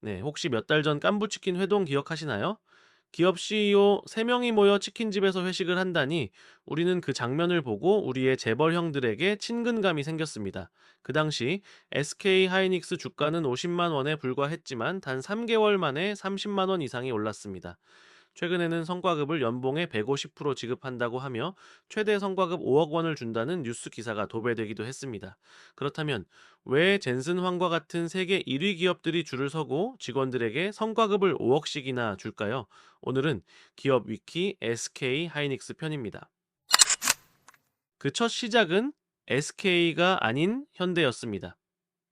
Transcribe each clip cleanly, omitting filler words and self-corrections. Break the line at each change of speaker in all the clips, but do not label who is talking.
네, 혹시 몇 달 전 깐부치킨 회동 기억하시나요? 기업 CEO 3명이 모여 치킨집에서 회식을 한다니 우리는 그 장면을 보고 우리의 재벌형들에게 친근감이 생겼습니다. 그 당시 SK 하이닉스 주가는 50만 원에 불과했지만 단 3개월 만에 30만 원 이상이 올랐습니다. 최근에는 성과급을 연봉의 150% 지급한다고 하며 최대 성과급 5억 원을 준다는 뉴스 기사가 도배되기도 했습니다. 그렇다면 왜 젠슨 황과 같은 세계 1위 기업들이 줄을 서고 직원들에게 성과급을 5억씩이나 줄까요? 오늘은 기업 위키 SK 하이닉스 편입니다. 그 첫 시작은 SK가 아닌 현대였습니다.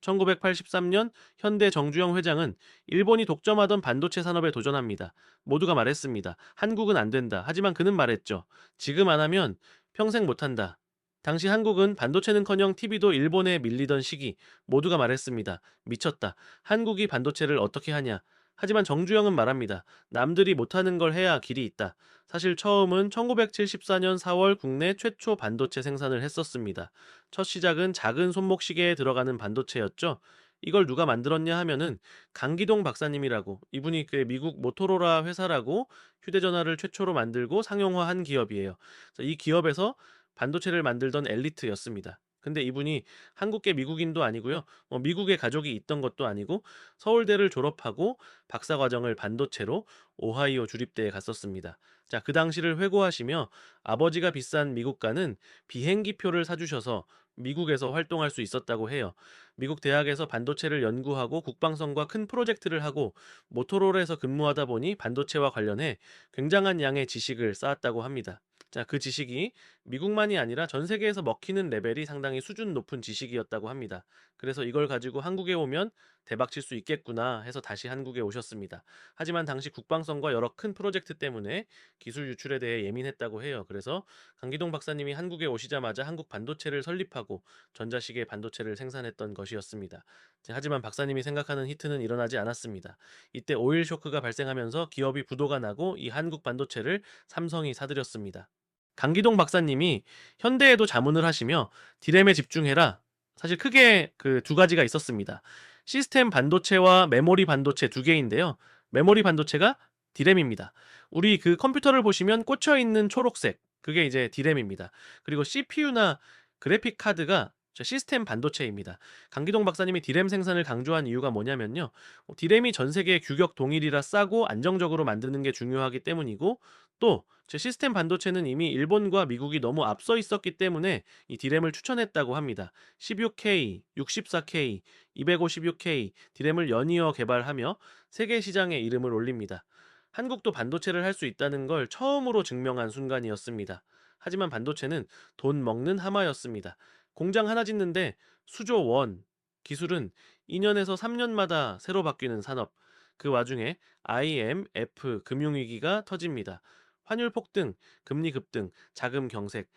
1983년 현대 정주영 회장은 일본이 독점하던 반도체 산업에 도전합니다. 모두가 말했습니다. 한국은 안 된다. 하지만 그는 말했죠. 지금 안 하면 평생 못 한다. 당시 한국은 반도체는커녕 TV도 일본에 밀리던 시기 모두가 말했습니다. 미쳤다. 한국이 반도체를 어떻게 하냐. 하지만 정주영은 말합니다. 남들이 못하는 걸 해야 길이 있다. 사실 처음은 1974년 4월 국내 최초 반도체 생산을 했었습니다. 첫 시작은 작은 손목시계에 들어가는 반도체였죠. 이걸 누가 만들었냐 하면은 강기동 박사님이라고, 이분이 그 미국 모토로라 회사라고 휴대전화를 최초로 만들고 상용화한 기업이에요. 그래서 이 기업에서 반도체를 만들던 엘리트였습니다. 근데 이분이 한국계 미국인도 아니고요. 미국에 가족이 있던 것도 아니고 서울대를 졸업하고 박사과정을 반도체로 오하이오 주립대에 갔었습니다. 자, 그 당시를 회고하시며 아버지가 비싼 미국가는 비행기표를 사주셔서 미국에서 활동할 수 있었다고 해요. 미국 대학에서 반도체를 연구하고 국방성과 큰 프로젝트를 하고 모토로라에서 근무하다 보니 반도체와 관련해 굉장한 양의 지식을 쌓았다고 합니다. 자, 그 지식이 미국만이 아니라 전 세계에서 먹히는 레벨이 상당히 수준 높은 지식이었다고 합니다. 그래서 이걸 가지고 한국에 오면 대박 칠 수 있겠구나 해서 다시 한국에 오셨습니다. 하지만 당시 국방성과 여러 큰 프로젝트 때문에 기술 유출에 대해 예민했다고 해요. 그래서 강기동 박사님이 한국에 오시자마자 한국 반도체를 설립하고 전자시계 반도체를 생산했던 것이었습니다. 하지만 박사님이 생각하는 히트는 일어나지 않았습니다. 이때 오일 쇼크가 발생하면서 기업이 부도가 나고 이 한국 반도체를 삼성이 사들였습니다. 강기동 박사님이 현대에도 자문을 하시며 디램에 집중해라. 사실 크게 그 두 가지가 있었습니다. 시스템 반도체와 메모리 반도체 두 개인데요. 메모리 반도체가 디램입니다. 우리 그 컴퓨터를 보시면 꽂혀 있는 초록색, 그게 이제 디램입니다. 그리고 CPU나 그래픽 카드가 시스템 반도체입니다. 강기동 박사님이 디램 생산을 강조한 이유가 뭐냐면요. 디램이 전 세계 규격 동일이라 싸고 안정적으로 만드는 게 중요하기 때문이고, 또 제 시스템 반도체는 이미 일본과 미국이 너무 앞서 있었기 때문에 이 디램을 추천했다고 합니다. 16K, 64K, 256K 디램을 연이어 개발하며 세계 시장에 이름을 올립니다. 한국도 반도체를 할 수 있다는 걸 처음으로 증명한 순간이었습니다. 하지만 반도체는 돈 먹는 하마였습니다. 공장 하나 짓는데 수조 원, 기술은 2년에서 3년마다 새로 바뀌는 산업. 그 와중에 IMF 금융위기가 터집니다. 환율 폭등, 금리 급등, 자금 경색,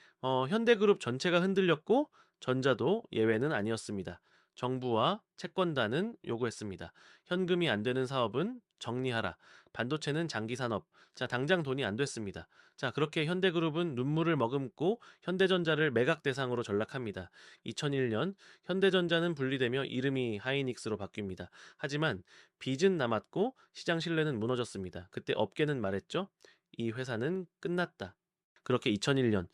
현대그룹 전체가 흔들렸고 전자도 예외는 아니었습니다. 정부와 채권단은 요구했습니다. 현금이 안 되는 사업은 정리하라. 반도체는 장기 산업. 자, 당장 돈이 안 됐습니다. 자, 그렇게 현대그룹은 눈물을 머금고 현대전자를 매각 대상으로 전락합니다. 2001년 현대전자는 분리되며 이름이 하이닉스로 바뀝니다. 하지만 빚은 남았고 시장 신뢰는 무너졌습니다. 그때 업계는 말했죠. 이 회사는 끝났다. 그렇게 2001년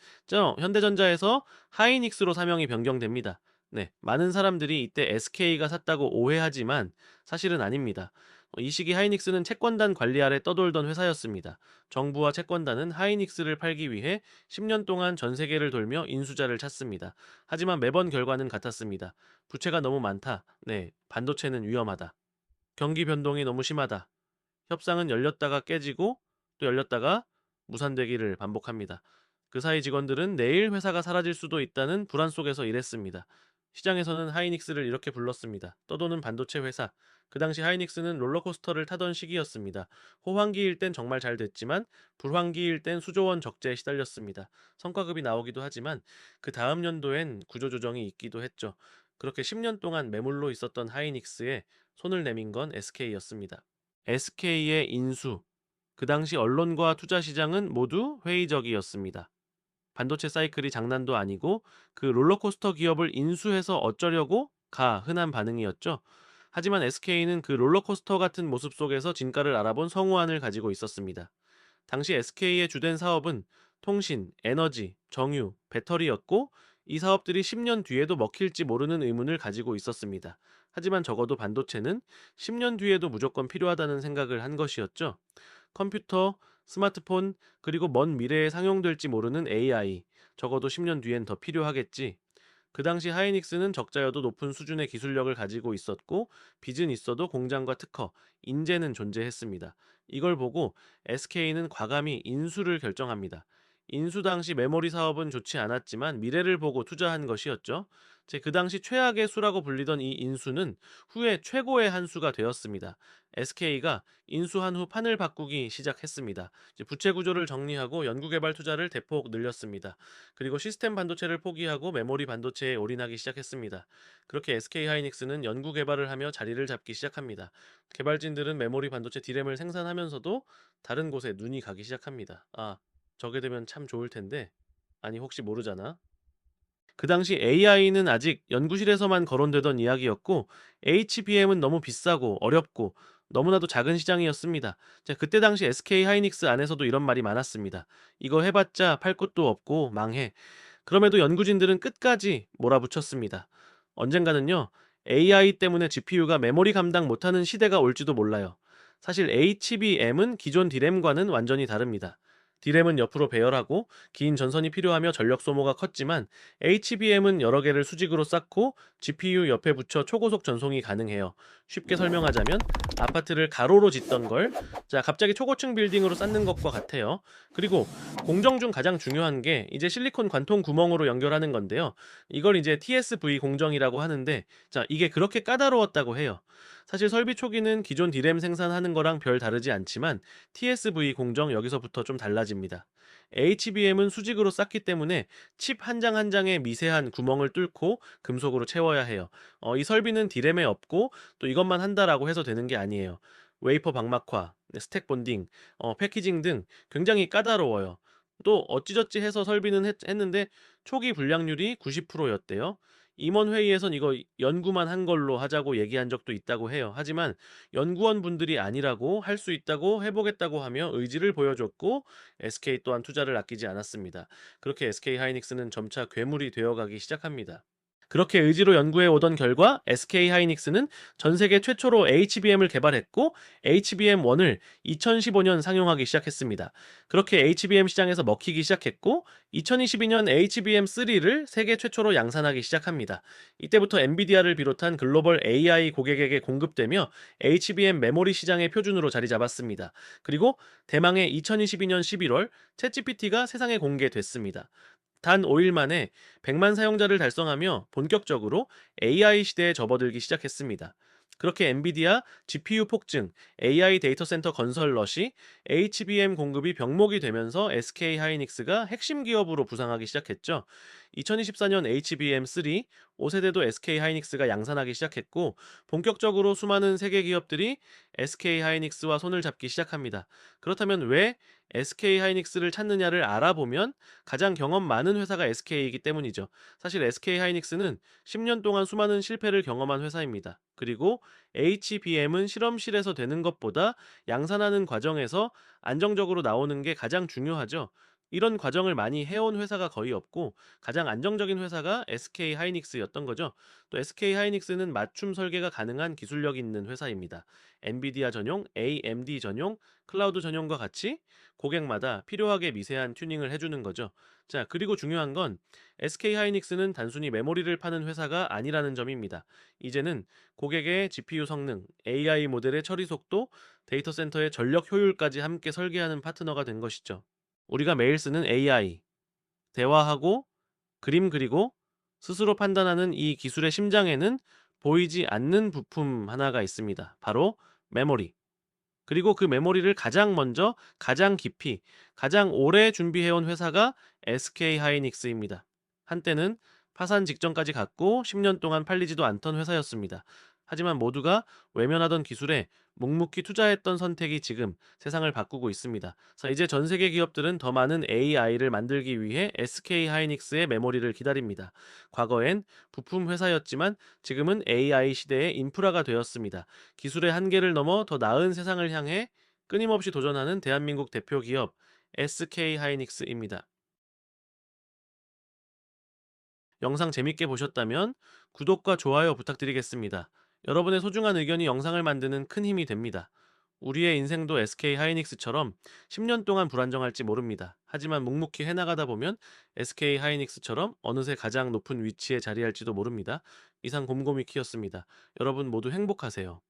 현대전자에서 하이닉스로 사명이 변경됩니다. 네, 많은 사람들이 이때 SK가 샀다고 오해하지만 사실은 아닙니다. 이 시기 하이닉스는 채권단 관리 아래 떠돌던 회사였습니다. 정부와 채권단은 하이닉스를 팔기 위해 10년 동안 전 세계를 돌며 인수자를 찾습니다. 하지만 매번 결과는 같았습니다. 부채가 너무 많다. 네, 반도체는 위험하다. 경기 변동이 너무 심하다. 협상은 열렸다가 깨지고 또 열렸다가 무산되기를 반복합니다. 그 사이 직원들은 내일 회사가 사라질 수도 있다는 불안 속에서 일했습니다. 시장에서는 하이닉스를 이렇게 불렀습니다. 떠도는 반도체 회사. 그 당시 하이닉스는 롤러코스터를 타던 시기였습니다. 호황기일 땐 정말 잘 됐지만 불황기일 땐 수조원 적재에 시달렸습니다. 성과급이 나오기도 하지만 그 다음 연도엔 구조조정이 있기도 했죠. 그렇게 10년 동안 매물로 있었던 하이닉스에 손을 내민 건 SK였습니다. SK의 인수, 그 당시 언론과 투자 시장은 모두 회의적이었습니다. 반도체 사이클이 장난도 아니고 그 롤러코스터 기업을 인수해서 어쩌려고 가 흔한 반응이었죠. 하지만 SK는 그 롤러코스터 같은 모습 속에서 진가를 알아본 성우안을 가지고 있었습니다. 당시 SK의 주된 사업은 통신, 에너지, 정유, 배터리였고 이 사업들이 10년 뒤에도 먹힐지 모르는 의문을 가지고 있었습니다. 하지만 적어도 반도체는 10년 뒤에도 무조건 필요하다는 생각을 한 것이었죠. 컴퓨터, 스마트폰, 그리고 먼 미래에 상용될지 모르는 AI, 적어도 10년 뒤엔 더 필요하겠지. 그 당시 하이닉스는 적자여도 높은 수준의 기술력을 가지고 있었고, 빚은 있어도 공장과 특허, 인재는 존재했습니다. 이걸 보고 SK는 과감히 인수를 결정합니다. 인수 당시 메모리 사업은 좋지 않았지만 미래를 보고 투자한 것이었죠. 제 그 당시 최악의 수라고 불리던 이 인수는 후에 최고의 한 수가 되었습니다. SK가 인수한 후 판을 바꾸기 시작했습니다. 이제 부채 구조를 정리하고 연구개발 투자를 대폭 늘렸습니다. 그리고 시스템 반도체를 포기하고 메모리 반도체에 올인하기 시작했습니다. 그렇게 SK 하이닉스는 연구 개발을 하며 자리를 잡기 시작합니다. 개발진들은 메모리 반도체 D램을 생산하면서도 다른 곳에 눈이 가기 시작합니다. 아, 저게 되면 참 좋을 텐데. 아니, 혹시 모르잖아. 그 당시 AI는 아직 연구실에서만 거론되던 이야기였고 HBM은 너무 비싸고 어렵고 너무나도 작은 시장이었습니다. 자, 그때 당시 SK 하이닉스 안에서도 이런 말이 많았습니다. 이거 해봤자 팔 곳도 없고 망해. 그럼에도 연구진들은 끝까지 몰아붙였습니다. 언젠가는요, AI 때문에 GPU가 메모리 감당 못하는 시대가 올지도 몰라요. 사실 HBM은 기존 D램과는 완전히 다릅니다. D램은 옆으로 배열하고 긴 전선이 필요하며 전력 소모가 컸지만 HBM은 여러 개를 수직으로 쌓고 GPU 옆에 붙여 초고속 전송이 가능해요. 쉽게 설명하자면 아파트를 가로로 짓던 걸 갑자기 초고층 빌딩으로 쌓는 것과 같아요. 그리고 공정 중 가장 중요한 게 이제 실리콘 관통 구멍으로 연결하는 건데요. 이걸 이제 TSV 공정이라고 하는데 이게 그렇게 까다로웠다고 해요. 사실 설비 초기는 기존 D램 생산하는 거랑 별 다르지 않지만 TSV 공정 여기서부터 좀 달라집니다. HBM은 수직으로 쌓기 때문에 칩 한 장 한 장에 미세한 구멍을 뚫고 금속으로 채워야 해요. 이 설비는 D램에 없고 또 이것만 한다라고 해서 되는 게 아니에요. 웨이퍼 방막화, 스택 본딩, 패키징 등 굉장히 까다로워요. 또 어찌저찌 해서 설비는 했는데 초기 불량률이 90%였대요. 임원 회의에선 이거 연구만 한 걸로 하자고 얘기한 적도 있다고 해요. 하지만 연구원 분들이 아니라고 할 수 있다고 해보겠다고 하며 의지를 보여줬고 SK 또한 투자를 아끼지 않았습니다. 그렇게 SK 하이닉스는 점차 괴물이 되어가기 시작합니다. 그렇게 의지로 연구해 오던 결과 SK 하이닉스는 전 세계 최초로 HBM을 개발했고 HBM1을 2015년 상용하기 시작했습니다. 그렇게 HBM 시장에서 먹히기 시작했고 2022년 HBM3를 세계 최초로 양산하기 시작합니다. 이때부터 엔비디아를 비롯한 글로벌 AI 고객에게 공급되며 HBM 메모리 시장의 표준으로 자리 잡았습니다. 그리고 대망의 2022년 11월 챗GPT가 세상에 공개됐습니다. 단 5일 만에 100만 사용자를 달성하며 본격적으로 AI 시대에 접어들기 시작했습니다. 그렇게 엔비디아 GPU 폭증, AI 데이터 센터 건설 럿이 HBM 공급이 병목이 되면서 SK 하이닉스가 핵심 기업으로 부상하기 시작했죠. 2024년 HBM3 5세대도 SK 하이닉스가 양산하기 시작했고 본격적으로 수많은 세계 기업들이 SK 하이닉스와 손을 잡기 시작합니다. 그렇다면 왜 SK 하이닉스를 찾느냐를 알아보면 가장 경험 많은 회사가 SK이기 때문이죠. 사실 SK 하이닉스는 10년 동안 수많은 실패를 경험한 회사입니다. 그리고 HBM은 실험실에서 되는 것보다 양산하는 과정에서 안정적으로 나오는 게 가장 중요하죠. 이런 과정을 많이 해온 회사가 거의 없고 가장 안정적인 회사가 SK 하이닉스였던 거죠. 또 SK 하이닉스는 맞춤 설계가 가능한 기술력 있는 회사입니다. 엔비디아 전용, AMD 전용, 클라우드 전용과 같이 고객마다 필요하게 미세한 튜닝을 해주는 거죠. 그리고 중요한 건 SK 하이닉스는 단순히 메모리를 파는 회사가 아니라는 점입니다. 이제는 고객의 GPU 성능, AI 모델의 처리 속도, 데이터 센터의 전력 효율까지 함께 설계하는 파트너가 된 것이죠. 우리가 매일 쓰는 AI, 대화하고 그림 그리고 스스로 판단하는 이 기술의 심장에는 보이지 않는 부품 하나가 있습니다. 바로 메모리. 그리고 그 메모리를 가장 먼저, 가장 깊이, 가장 오래 준비해온 회사가 SK 하이닉스입니다. 한때는 파산 직전까지 갔고 10년 동안 팔리지도 않던 회사였습니다. 하지만 모두가 외면하던 기술에 묵묵히 투자했던 선택이 지금 세상을 바꾸고 있습니다. 그래서 이제 전 세계 기업들은 더 많은 AI를 만들기 위해 SK 하이닉스의 메모리를 기다립니다. 과거엔 부품 회사였지만 지금은 AI 시대의 인프라가 되었습니다. 기술의 한계를 넘어 더 나은 세상을 향해 끊임없이 도전하는 대한민국 대표 기업 SK 하이닉스입니다. 영상 재밌게 보셨다면 구독과 좋아요 부탁드리겠습니다. 여러분의 소중한 의견이 영상을 만드는 큰 힘이 됩니다. 우리의 인생도 SK 하이닉스처럼 10년 동안 불안정할지 모릅니다. 하지만 묵묵히 해나가다 보면 SK 하이닉스처럼 어느새 가장 높은 위치에 자리할지도 모릅니다. 이상 곰곰이 키였습니다. 여러분 모두 행복하세요.